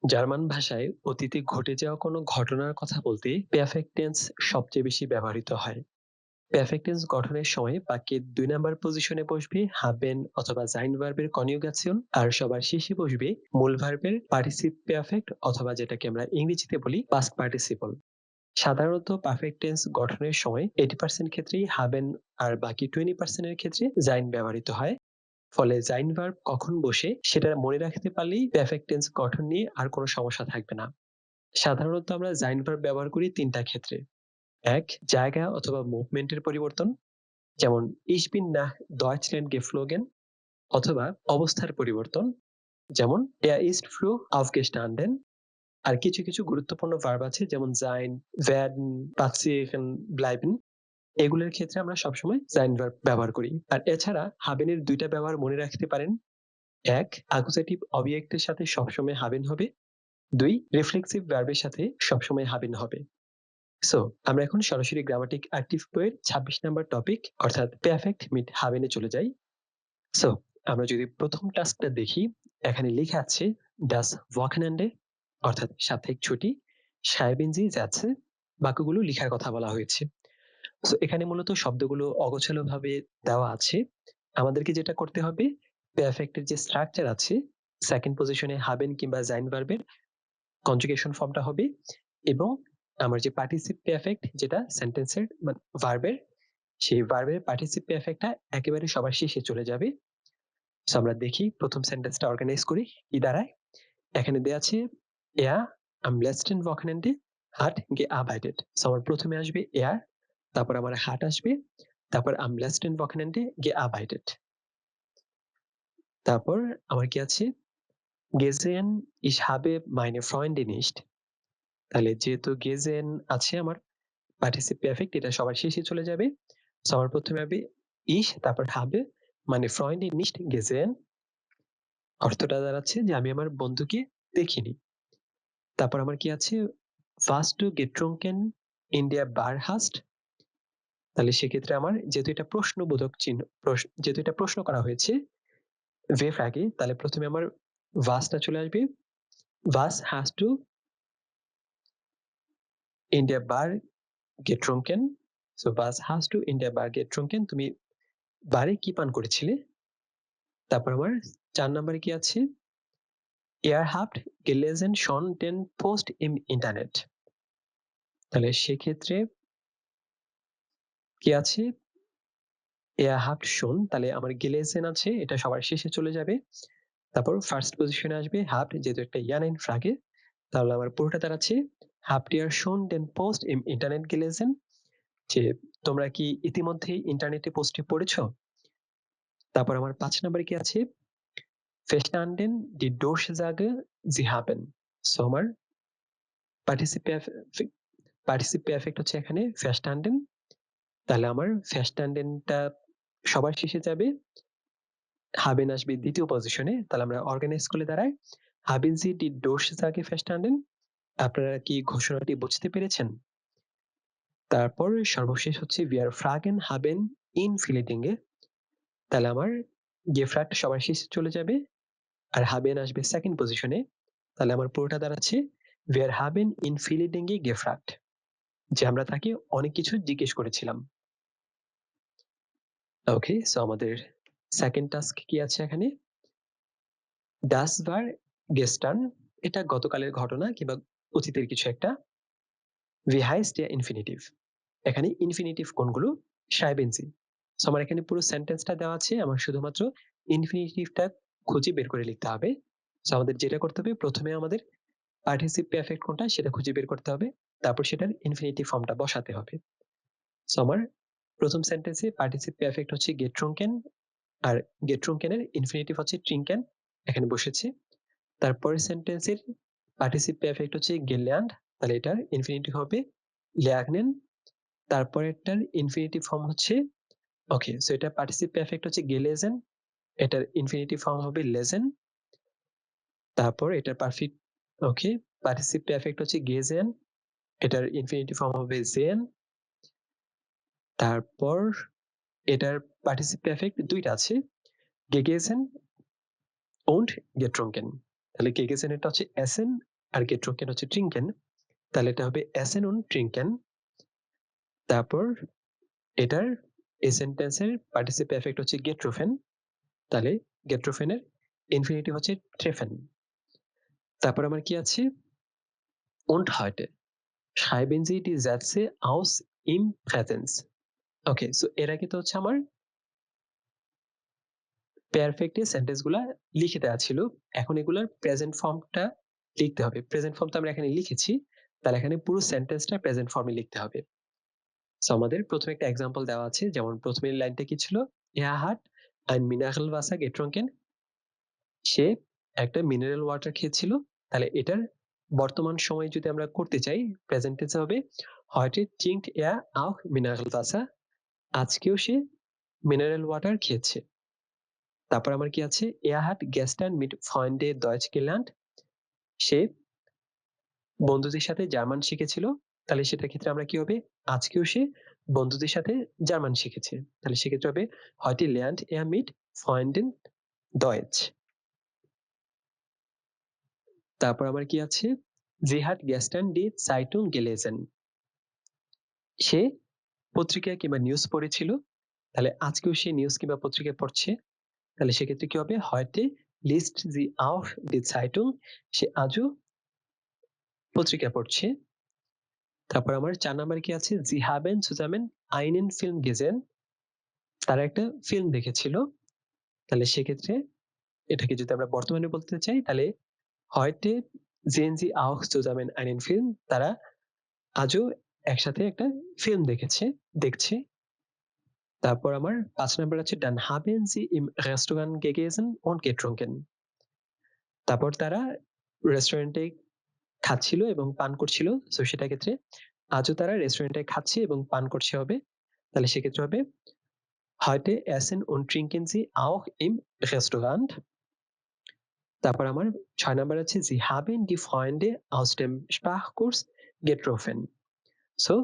German ভাষায় অতীতে ঘটে যাওয়া কোনো ঘটনার কথা বলতে পেরফেক্ট টেন্স সবচেয়ে বেশি ব্যবহৃত হয়। পেরফেক্ট টেন্স গঠনের সময় বাক্যের ২ নাম্বার পজিশনে বসবে হাবেন অথবা জাইন ভার্বের কনজুগেশন, আর সবার শেষে বসবে মূল ভার্বের পার্টিসিপ পেরফেক্ট অথবা যেটাকে আমরা ইংরেজিতে বলি পাস্ট পার্টিসিপল। সাধারণত পারফেক্ট টেন্স গঠনের সময় 80% ক্ষেত্রেই হাবেন আর বাকি 20% এর ক্ষেত্রে জাইন ব্যবহৃত হয়। ফলে জাইন ভার্ব কখন বসে সেটা মনে রাখতে পারলেই পারফেক্ট টেন্স গঠন নিয়ে আর কোনো সমস্যা থাকবে না। সাধারণত আমরা জাইন ভার্ব ব্যবহার করি ৩ টা ক্ষেত্রে। ১. জায়গা অথবা মুভমেন্টের পরিবর্তন, যেমন Ich bin nach Deutschland geflogen, অথবা অবস্থার পরিবর্তন, যেমন Er ist früh aufgestanden। আর কিছু, কিছু গুরুত্বপূর্ণ ভার্ব আছে যেমন sein, werden, passieren, bleiben। এগুলোর ক্ষেত্রে আমরা সবসময় জাইন ভার্ব ব্যবহার করি। আর এছাড়া haben এর ২ টা ব্যবহার মনে রাখতে পারেন। ১. accusative object এর সাথে সবসময় haben হবে। ২. reflexive verb এর সাথে সবসময় haben হবে। সো আমরা এখন সরাসরি গ্রামাটিক অ্যাক্টিভ বইয়ের ২৬ নাম্বার টপিক অর্থাৎ পারফেক্ট মিট হাবেনে চলে যাই। সো আমরা যদি প্রথম টাস্কটা দেখি, এখানে লেখা আছে ডাস ওয়াকেনান্ডে অর্থাৎ সাপ্তাহিক ছুটি, সাহেবিনজি যাচ্ছে, বাক্যগুলো লেখার কথা বলা হয়েছে। সো এখানে মূলত শব্দগুলো অগোছালো ভাবে দেওয়া আছে। আমাদেরকে যেটা করতে হবে, পারফেক্টের যে স্ট্রাকচার আছে, সেকেন্ড পজিশনে হাবেন কিংবা জাইন ভার্বের কনজুগেশন ফর্মটা হবে এবং আমার যে পার্টিসিপ পারফেক্ট যেটা সেন্টেন্সের ভার্বের, সেই ভার্বের পার্টিসিপ পারফেক্টটা একেবারে সবার শেষে চলে যাবে। সো আমরা দেখি প্রথম সেন্টেন্সটা অর্গানাইজ করি কি দাঁড়ায়। এখানে দেয়া আছে er am letzten Wochenende hat gearbeitet। So আমার প্রথমে আসবে er, তারপর আমার hat আসবে, তারপর am letzten Wochenende gearbeitet। তারপর আমার কি আছে gesehen ich habe meine Freunde nicht। তাহলে যেহেতু gesehen আছে আমার পার্টিসিপ পারফেক্ট, এটা সবার শেষে চলে যাবে। সো আমার প্রথমে হবে ich, তারপর habe meine Freunde nicht gesehen। অর্থটা দাঁড়াচ্ছে যে আমি আমার বন্ধুকে দেখিনি। তারপর আমার কি আছে warst du getrunken in der Bar hast। তাহলে সেক্ষেত্রে আমার যেহেতু এটা প্রশ্নবোধক চিহ্ন, যেহেতু এটা প্রশ্ন করা হয়েছে ভেফ আগে, তাহলে প্রথমে আমার ভাসটা চলে আসবে। was hast du in der Bar getrunken। So was hast du in der Bar getrunken, তুমি বারে কি পান করেছিলে। তারপর আমার ৪ নম্বরে কি আছে ihr habt gelesen schon den Post im Internet। তাহলে সেক্ষেত্রে কি আছে ihr habt schon, তাহলে আমার gelesen আছে, এটা সবার শেষে চলে যাবে। তারপর ফার্স্ট পজিশনে আসবে habt, যেহেতু একটা ja nein Frage, তাহলে আমার পুরোটা দাঁড়াচ্ছে habt ihr schon den Post im Internet gelesen, যে তোমরা কি ইতিমধ্যেই ইন্টারনেটে পোস্টটি পড়েছো। তারপর আমার ৫ নম্বরে কি আছে verstanden die Durchsage sie haben। So আমার পার্টিসিপ পারফেক্ট হচ্ছে এখানে verstanden। তাহলে আমার verstandenটা সবার শেষে যাবে, haben আসবে দ্বিতীয় পজিশনে। তাহলে আমরা অর্গানাইজ করলে দাঁড়ায় haben Sie die Durchsage verstanden। আপনারা কি ঘোষণাটি বুঝতে পেরেছেন। তারপর সর্বশেষ হচ্ছে wir fragen haben ihn viele Dinge। তাহলে আমার gefragt সবার শেষে চলে যাবে আর haben আসবে সেকেন্ড পজিশনে। তাহলে আমার পুরোটা দাঁড়াচ্ছে wir haben ihn viele Dinge gefragt, যে আমরা তাকে অনেক কিছু জিজ্ঞেস করেছিলাম। ওকে, সো আমাদের সেকেন্ড টাস্ক কি আছে এখানে, das war gestern, এটা গতকালের ঘটনা কিংবা অতীতের কিছু একটা। wie heißt der Infinitiv, এখানে ইনফিনিটিভ কোনগুলো, সাহেবেনজি। সো আমার এখানে পুরো সেন্টেন্সটা দেওয়া আছে, আমার শুধুমাত্র ইনফিনিটিভটা খুঁজে বের করে লিখতে হবে। সো আমাদের যেটা করতে হবে, প্রথমে আমাদের পার্টিসিপ পারফেক্ট কোনটা সেটা খুঁজে বের করতে হবে, তারপর সেটার ইনফিনিটিভ ফর্মটা বসাতে হবে। সো আমার প্রথম সেন্টেন্সে পার্টিসিপ পারফেক্ট হচ্ছে গেট ট্রুঙ্কেন, আর গেট ট্রুঙ্কেনের ইনফিনিটিভ হচ্ছে ট্রিঙ্কেন, এখানে বসেছে। তারপরের সেন্টেন্সের পার্টিসিপ পারফেক্ট হচ্ছে গেল্যান্ড, তাহলে এটার ইনফিনিটিভ হবে ল্যাগনেন। তারপরেরটার ইনফিনিটিভ ফর্ম হচ্ছে ওকে, সো এটা পার্টিসিপ পারফেক্ট হচ্ছে গেলেজেন, এটার ইনফিনিটিভ ফর্ম হবে লেজেন। তারপর এটার পারফেক্ট ওকে পার্টিসিপ পারফেক্ট হচ্ছে গেজেন, এটার ইনফিনিটিভ ফর্ম হবে জেন। তারপর এটার পার্টিসিপ পারফেক্ট দুইটা আছে, গেগেজেন und getrunken। তাহলে গেগেজেন এটা হচ্ছে এসেন, আর getrunken হচ্ছে trinken, তাহলে এটা হবে essen und trinken। তারপর এটার এই সেন্টেন্সের পার্টিসিপ পারফেক্ট হচ্ছে getroffen, তাহলে getroffen এর ইনফিনিটিভ হচ্ছে treffen। তারপর আমার কি আছে und heute schreiben Sie die Sätze aus im Präsens। ওকে, সো এর আগে তো হচ্ছে আমার পারফেক্ট এর সেন্টেন্স গুলা লিখে দেওয়া ছিল, এখন এগুলার প্রেজেন্ট ফর্মটা লিখতে হবে। প্রেজেন্ট ফর্ম তো আমরা এখানে লিখেছি, তাহলে এখানে পুরো সেন্টেন্সটা প্রেজেন্ট ফর্মে লিখতে হবে। সো আমাদের প্রথমে একটা এক্সাম্পল দেওয়া আছে, যেমন প্রথমের লাইনটা কি ছিল, er hat ein Mineralwasser getrunken, সে একটা মিনারেল ওয়াটার খেয়েছিল। তাহলে এটার বর্তমান সময় যদি আমরা করতে চাই, প্রেজেন্ট টেন্সে হবে heute trinkt er auch Mineralwasser, আজকেও সে মিনারেল ওয়াটার খেয়েছে। তারপর আমার কি আছে, er hat gestern mit Freunden Deutsch gelernt, সে বন্ধুদের সাথে জার্মান শিখেছিল। তাহলে সেটার ক্ষেত্রে আমরা কি হবে, আজকেও সে বন্ধুদের সাথে জার্মান শিখেছে, তাহলে সেক্ষেত্রে হবে heute lernt er mit Freunden Deutsch। তারপর আমার কি আছে, sie hat gestern die Zeitung gelesen, সে পত্রিকা কিংবা নিউজ পড়েছিল। তাহলে আজকেও সে নিউজ কিংবা পত্রিকা পড়ছে, তাহলে সেক্ষেত্রে কি হবে, heute liest sie auch die Zeitung, সে আজও পত্রিকা পড়ছে। তারপর আমার 4 নাম্বারে কি আছে, sie haben zusammen einen Film gesehen, তারা একটা ফিল্ম দেখেছিল। তাহলে সেক্ষেত্রে এটাকে যদি আমরা বর্তমানে বলতে চাই, তাহলে heute sehen sie auch zusammen einen Film, তারা আজও একসাথে একটা ফিল্ম দেখছে। তারপর আমার 5 নাম্বার আছে dann haben sie im Restaurant gegessen und getrunken, তারপর তারা রেস্টুরেন্টে খাচ্ছিল এবং পান করছিল। সো সেটার ক্ষেত্রে আজও তারা রেস্টুরেন্টে খাচ্ছে এবং পান করছে হবে, তাহলে সেক্ষেত্রে হবে heute essen und trinken sie auch im Restaurant। তারপর আমার 6 নাম্বার আছে sie haben die Freunde aus dem Sprachkurs getroffen, so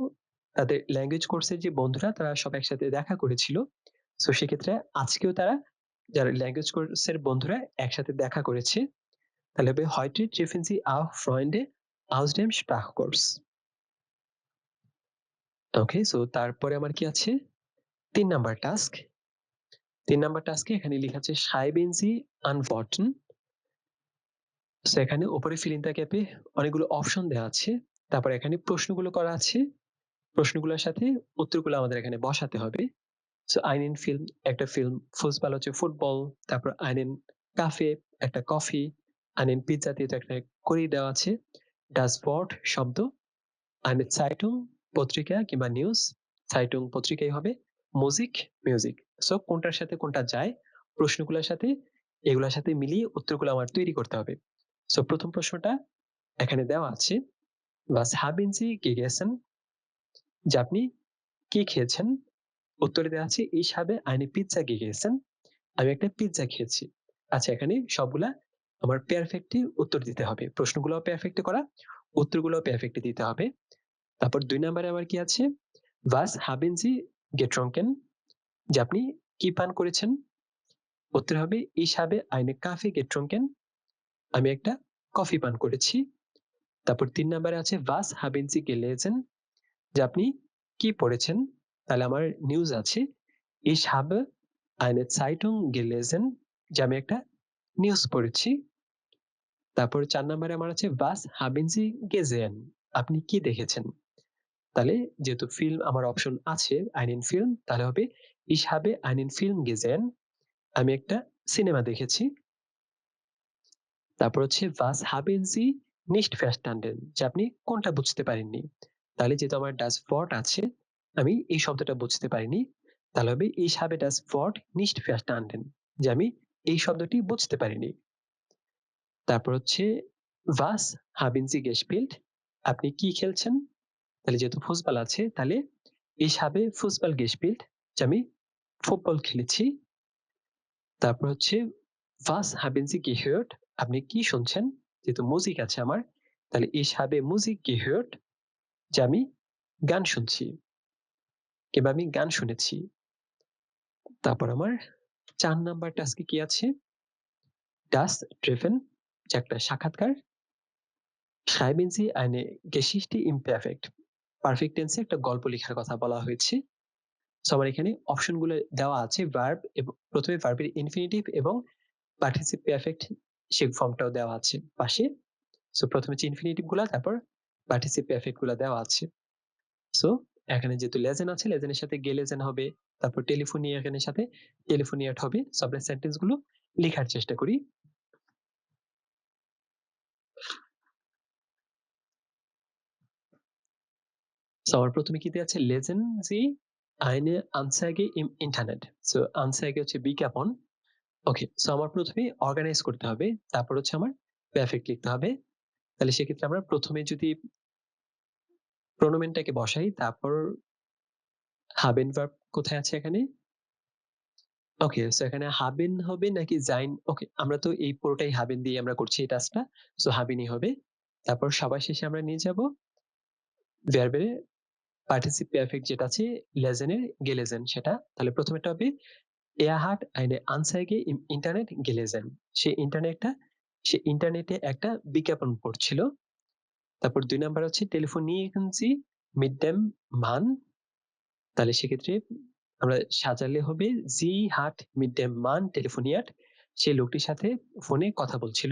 তাদের ল্যাঙ্গুয়েজ কোর্সের যে বন্ধুরা তারা সব একসাথে দেখা করেছিল। সো সেক্ষেত্রে আজকেও তারা, যারা ল্যাঙ্গুয়েজ কোর্সের বন্ধুরা একসাথে দেখা করেছে, তাহলে হবে heute treffen sie auch Freunde aus dem Sprachkurs। ওকে, সো তারপরে আমার কি আছে, 3 নাম্বার টাস্ক। 3 নাম্বার টাস্কে এখানে লেখা আছে schreiben Sie antworten। সো এখানে উপরে ফিল ইন দ্য গ্যাপে অনেকগুলো অপশন দেওয়া আছে, তারপর এখানে প্রশ্নগুলো করা আছে, প্রশ্নগুলোর সাথে উত্তরগুলো আমাদের এখানে বসাতে হবে। সো einen Film একটা ফিল্ম, ফুটবল হচ্ছে ফুটবল, তারপর einen কাফে একটা কফি, einen পিৎজা দিয়ে তো একটা করি দেওয়া আছে, das Wort শব্দ, eine Zeitung পত্রিকা কিংবা নিউজ, Zeitung পত্রিকাই হবে, Musik মিউজিক। সো কোনটার সাথে কোনটা যায়, প্রশ্নগুলোর সাথে এগুলোর সাথে মিলিয়ে উত্তরগুলো আমার তৈরি করতে হবে। সো প্রথম প্রশ্নটা এখানে দেওয়া আছে, was haben Sie gegessen, যে আপনি কি খেয়েছেন। উত্তরে দেওয়া আছে ich habe eine Pizza gegessen, আমি একটা পিৎজা খেয়েছি। আচ্ছা, এখানে সবগুলা আমার পারফেক্টলি উত্তর দিতে হবে, প্রশ্নগুলো পারফেক্টে করা, উত্তরগুলো পারফেক্টে দিতে হবে। তারপর 2 নম্বরে আমার কি আছে, was haben Sie getrunken, যে আপনি কি পান করেছেন। উত্তর হবে ich habe eine Kaffee getrunken, আমি একটা কফি পান করেছি। তারপর 3 নম্বরে আছে was haben Sie gelesen, যে আপনি কি পড়েছেন। তাহলে আমার নিউজ আছে ich habe eine Zeitung gelesen, যে আমি একটা নিউজ পড়েছি। তারপর 4 নম্বরে আমার আছে was haben Sie gesehen, আপনি কি দেখেছেন। তাহলে যেহেতু ফিল্ম আমার অপশন আছে einen Film, তাহলে হবে ich habe einen Film gesehen, আমি একটা সিনেমা দেখেছি। তারপর হচ্ছে was haben Sie nicht verstanden, যে আপনি কোনটা বুঝতে পারেননি। তাহলে যেহেতু আমার das Wort আছে, আমি এই শব্দটা বুঝতে পারিনি, তাহলে হবে ich habe das Wort nicht verstanden, যে আমি এই শব্দটি বুঝতে পারিনি। তারপর হচ্ছে was haben Sie gespielt, আপনি কি খেলছেন। তাহলে যেহেতু ফুটবল আছে, তাহলে ich habe Fußball gespielt, যে আমি ফুটবল খেলেছি। তারপর হচ্ছে was haben Sie gehört, আপনি কি শুনছেন। যেহেতু মিউজিক আছে আমার, তাহলে ich habe Musik gehört, যে আমি গান শুনছি কিংবা আমি গান শুনেছি। তারপর আমার 4 নাম্বার টাস্কে কি আছে, das Treffen, যে একটা সাক্ষাৎকার, schreiben Sie eine Geschichte im Perfekt. Perfect টেন্সে একটা গল্প লেখার কথা বলা হয়েছে। সো আমার এখানে অপশনগুলো দেওয়া আছে ভার্ব এবং প্রথমে ভার্বের ইনফিনিটিভ এবং পার্টিসিপ পারফেক্ট সেই ফর্মটাও দেওয়া আছে পাশে। সো প্রথমে হচ্ছে ইনফিনিটিভ গুলা, তারপর পার্টিসিপ পারফেক্ট গুলা দেওয়া আছে। সো এখানে যেহেতু লেজেন আছে, লেজেনের সাথে গেলেজেন হবে, তারপর টেলিফোনিয়াকের সাথে টেলিফোনিয়াট হবে। সো আমরা সেন্টেন্স গুলো লেখার চেষ্টা করি। সো আমার প্রথমে কি দেওয়া আছে, লেজেন জি আইনে আনসাইগে ইম ইন্টারনেট। সো আনসাইগে হচ্ছে বিজ্ঞাপন। ওকে, সো আমার প্রথমে অর্গানাইজ করতে হবে, তারপর হচ্ছে আমার পারফেক্ট লিখতে হবে। তাহলে সেক্ষেত্রে আমরা প্রথমে যদি প্রোনোমেনটাকে বসাই, তারপর হাবেন ভার্ব কোথায় আছে এখানে? ওকে, সো এখানে হাবেন হবে নাকি জাইন? ওকে, আমরা তো এই পুরোটাই হাবেন দিয়ে আমরা করছি এই টাস্কটা। সো হাবেনই হবে। তারপর সবার শেষে আমরা নিয়ে যাব ভার্বের পার্টিসিপ পারফেক্ট যেটা আছে লেজেনের গেলেজেন সেটা। তাহলে প্রথমেরটা হবে Er hat eine Anzeige im Internet gelesen. সে ইন্টারনেটে একটা বিজ্ঞাপন পড়ছিল। তারপর ২ নাম্বার হচ্ছে telefonieren Sie mit dem Mann। তাহলে সেক্ষেত্রে আমরা সাজালে হবে Sie hat mit dem Mann telefoniert। সে লোকটির সাথে ফোনে কথা বলছিল।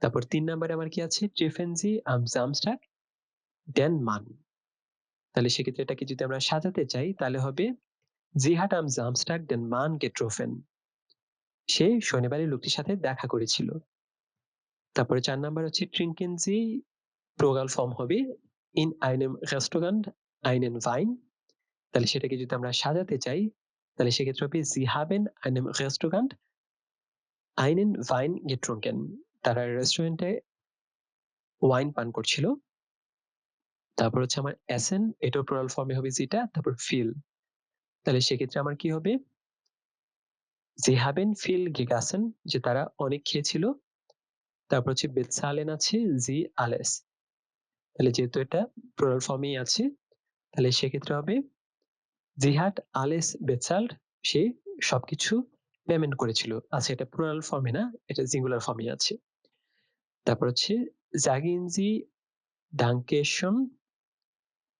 তারপর ৩ নাম্বারে আমার কি আছে, treffen Sie am Samstag den Mann। তাহলে সেক্ষেত্রে এটাকে যদি আমরা সাজাতে চাই তাহলে হবে Sie hat am Samstag den Mann getroffen। সে শনিবারে লোকটির সাথে দেখা করেছিল। তারপরে ৪ নাম্বার হচ্ছে trinken Sie প্লুরাল ফর্ম হবে in einem Restaurant einen Wein। তাহলে সেটাকে যদি আমরা সাজাতে চাই তাহলে সেক্ষেত্রে হবে Sie haben einem Restaurant einen Wein getrunken। তারা রেস্টুরেন্টে ওয়াইন পান করছিল। তারপর হচ্ছে আমার essen, এটাও প্লুরাল ফর্মে হবে যেটা। তারপর viel, তাহলে সেক্ষেত্রে আমার কি হবে, Sie haben viel gegessen, যে তারা অনেক খেয়েছিল। তারপর হচ্ছে bezahlen আছে Sie alles। তাহলে যেহেতু এটা প্লুরাল ফর্মেই আছে তাহলে সেক্ষেত্রে হবে Sie hat alles bezahlt। সে সবকিছু পেমেন্ট করেছিল। আচ্ছা, এটা প্লুরাল ফর্মে না, এটা সিঙ্গুলার ফর্মে আছে। তারপর হচ্ছে sagen Sie danke schön।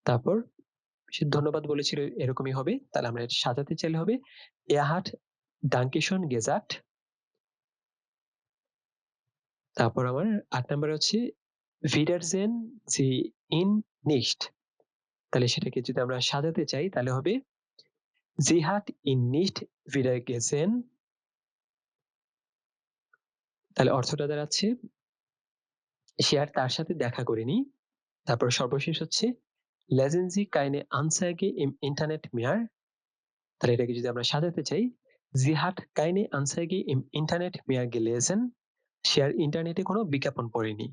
তারপর সে ধন্যবাদ বলেছিল, এরকমই হবে। তাহলে আমরা এটা সাজাতে চাইলে হবে Er hat danke schön gesagt। তারপর আমার ৮ নাম্বার হচ্ছে Wiedersehen Sie ihn nicht। তাহলে সেটাকে যদি আমরা সাজাতে চাই তাহলে হবে Sie hat ihn nicht wieder gesehen। তাহলে অর্থটা দাঁড়াচ্ছে সে আর তার সাথে দেখা করেনি। তারপর সর্বশেষ হচ্ছে lesen Sie keine Anzeige im Internet mehr। তাহলে এটাকে যদি আমরা সাজাতে চাই Sie hat keine Anzeige im Internet mehr gelesen। সে আর ইন্টারনেটে কোনো বিজ্ঞাপন পড়েনি।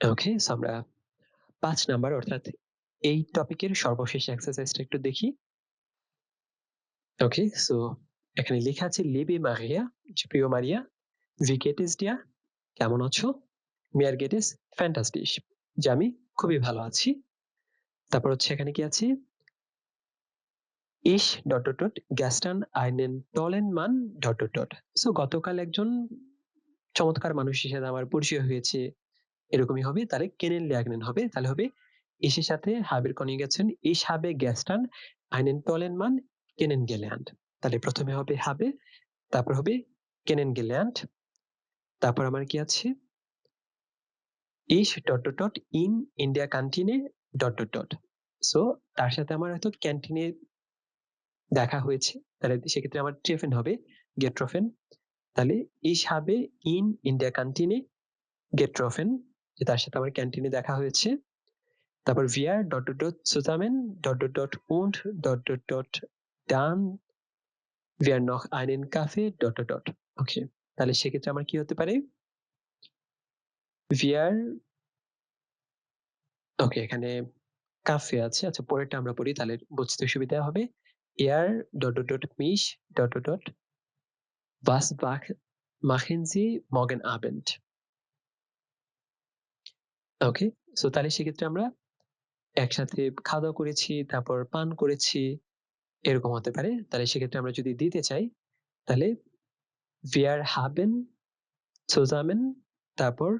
ওকে, সো আমরা ৫ নাম্বার অর্থাৎ এই টপিকের সর্বশেষ এক্সারসাইজটা একটু দেখি। ওকে, সো এখানে লেখা আছে লিবে মারিয়া, যে প্রিয় মারিয়া, ভি গেট ইস ডিয়া, কেমন আছো? মিয়ার গেট ইস ফ্যান্টাস্টিশ, যে আমি খুবই ভালো আছি। তারপর হচ্ছে এখানে কি আছে, ইস ডট ডট ডট গ্যাস্টান আইনেন টলেন মান ডট ডট ডট। সো গতকাল একজন চমৎকার মানুষের সাথে আমার পরিচয় হয়েছে, এরকমই হবে। তাহলে কেনেন লেগনেন হবে। তাহলে হবে ইসের সাথে হাবের কনজুগেশন ইস habe gestern einen tollen Mann kennengelernt। তাহলে প্রথমে হবে habe, তারপর হবে kennengelernt। তারপর আমার কি আছে, ich dot dot dot in der Kantine dot dot dot। So তার সাথে আমার হয়তো ক্যান্টিনে দেখা হয়েছে, তাহলে সেক্ষেত্রে আমার ট্রেফেন হবে getroffen। তাহলে ich habe ihn in der Kantine getroffen, যে তার সাথে আমার ক্যান্টিনে দেখা হয়েছে। তারপর wir dot dot dot zusammen dot dot dot und dot dot dot dann wir noch einen Kaffee dot dot dot। ওকে, তাহলে সেক্ষেত্রে আমার কি হতে পারে, wir, ওকে এখানে কাফে আছে। আচ্ছা, পরেরটা আমরা পড়ি তাহলে বুঝতে সুবিধা হবে। er dot dot dot mich dot dot dot was machen Sie morgen Abend। Okay, so তাহলে সেক্ষেত্রে আমরা একসাথে খাওয়া দাওয়া করেছি, তারপর পান করেছি, এরকম হতে পারে। তাহলে সেক্ষেত্রে আমরা যদি দিতে চাই তাহলে wir haben zusammen, তারপর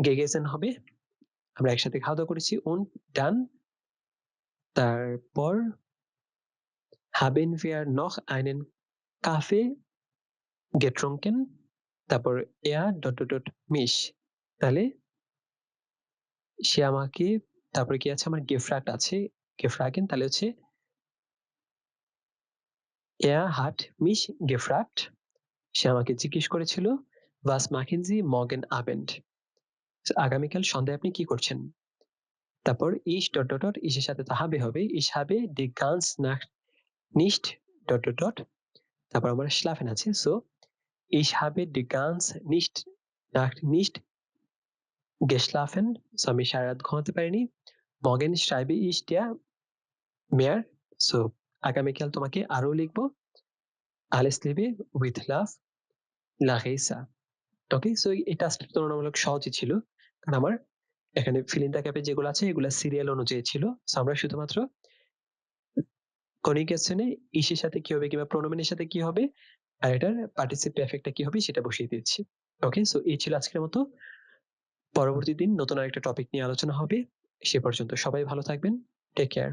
gegessen হবে আমরা একসাথে খাওয়া দাওয়া করেছি। und dann তারপর haben wir noch einen Kaffee getrunken তারপর mich তাহলে সে আমাকে তারপরে কি আছে আমার gefragt আছে gefragen তাহলে হচ্ছে hat mich gefragt সে আমাকে জিজ্ঞেস করেছিল was machen Sie morgen Abend আগামীকাল সন্ধ্যায় আপনি কি করছেন তারপর ich এর সাথে তো হবে ich habe die ganze Nacht nicht তারপর আমার schlafen আছে so ich habe die ganze Nacht nicht geschlafen so আমি সারা রাত ঘুমাতে পারিনি morgen schreibe ich dir mehr so আগামীকাল তোমাকে আরো লিখবো alles Liebe with love Larissa okay so এই টাস্কটা তুলনামূলক সহজই ছিল কারণ আমার এখানে fill in the gap যেগুলো আছে এগুলো সিরিয়াল অনুযায়ী ছিল সো আমরা শুধুমাত্র কনিকেশনে ইসের সাথে কি হবে কিংবা প্রোনোমেনের সাথে কি হবে আর এটার পার্টিসিপ এফেক্টটা কি হবে সেটা বসিয়ে দিচ্ছি ওকে সো এই ছিল আজকের মতো পরবর্তী দিন নতুন আরেকটা টপিক নিয়ে আলোচনা হবে সে পর্যন্ত সবাই ভালো থাকবেন টেক কেয়ার